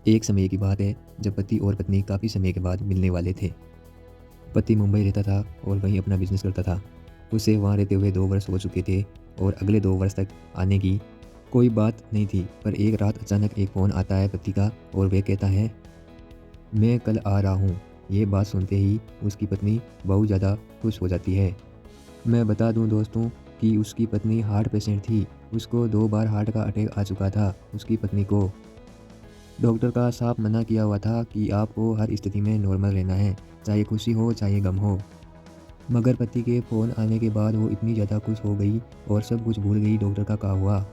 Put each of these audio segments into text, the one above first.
एक समय की बात है जब पति और पत्नी काफ़ी समय के बाद मिलने वाले थे। पति मुंबई रहता था और वहीं अपना बिजनेस करता था। उसे वहाँ रहते हुए 2 वर्ष हो चुके थे और अगले 2 वर्ष तक आने की कोई बात नहीं थी। पर एक रात अचानक एक फ़ोन आता है पति का और वह कहता है, मैं कल आ रहा हूँ। ये बात सुनते ही उसकी पत्नी बहुत ज़्यादा खुश हो जाती है। मैं बता दूँ दोस्तों कि उसकी पत्नी हार्ट पेशेंट थी। उसको 2 बार हार्ट का अटैक आ चुका था उसकी पत्नी को। डॉक्टर का साफ मना किया हुआ था कि आपको हर स्थिति में नॉर्मल रहना है, चाहे खुशी हो चाहे गम हो। मगर पति के फ़ोन आने के बाद वो इतनी ज़्यादा खुश हो गई और सब कुछ भूल गई डॉक्टर का कहा हुआ।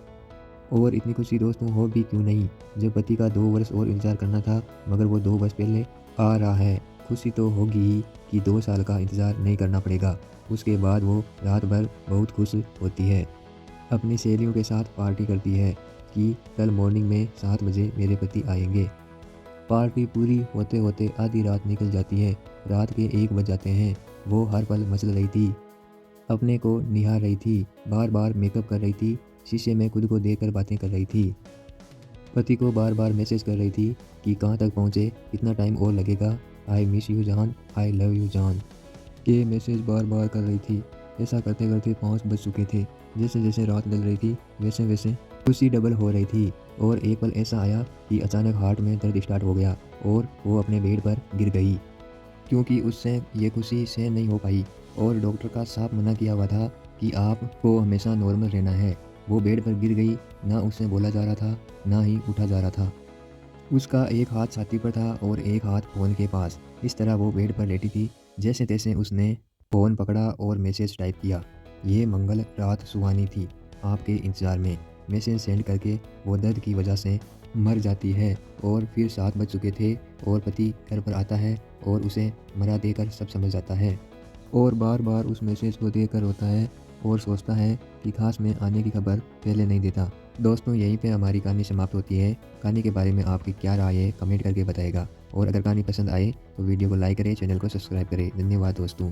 और इतनी खुशी दोस्तों हो भी क्यों नहीं, जब पति का 2 वर्ष और इंतज़ार करना था मगर वो 2 वर्ष पहले आ रहा है। खुशी तो होगी ही कि 2 साल का इंतज़ार नहीं करना पड़ेगा। उसके बाद वो रात भर बहुत खुश होती है। अपनी सहेलियों के साथ पार्टी करती है कि कल मॉर्निंग में 7 बजे मेरे पति आएंगे। पार्टी पूरी होते होते आधी रात निकल जाती है। रात के 1 बज जाते हैं। वो हर पल मचल रही थी, अपने को निहार रही थी, बार बार मेकअप कर रही थी, शीशे में खुद को देखकर बातें कर रही थी। पति को बार बार मैसेज कर रही थी कि कहाँ तक पहुँचे, कितना टाइम और लगेगा, आई मिस यू जान, आई लव यू जान। ये मैसेज बार बार कर रही थी। ऐसा करते करते 5 बज चुके थे। जैसे जैसे रात ढल रही थी वैसे वैसे खुशी डबल हो रही थी। और एक पल ऐसा आया कि अचानक हार्ट में दर्द स्टार्ट हो गया और वो अपने बेड पर गिर गई, क्योंकि उससे ये खुशी सहन नहीं हो पाई। और डॉक्टर का साफ मना किया हुआ था कि आपको हमेशा नॉर्मल रहना है। वो बेड पर गिर गई, ना उससे बोला जा रहा था ना ही उठा जा रहा था। उसका एक हाथ छाती पर था और एक हाथ फ़ोन के पास। इस तरह वो बेड पर लेटी थी। जैसे तैसे उसने फ़ोन पकड़ा और मैसेज टाइप किया, ये मंगल रात सुहानी थी, आपके इंतज़ार में। मैसेज सेंड करके वो दर्द की वजह से मर जाती है। और फिर 7 बज चुके थे और पति घर पर आता है और उसे मरा देकर सब समझ जाता है। और बार बार उस मैसेज को देखकर रोता है और सोचता है कि काश मैं आने की खबर पहले नहीं देता। दोस्तों यहीं पे हमारी कहानी समाप्त होती है। कहानी के बारे में आपकी क्या राय है कमेंट करके बताएगा। और अगर कहानी पसंद आए तो वीडियो को लाइक करें, चैनल को सब्सक्राइब करें। धन्यवाद दोस्तों।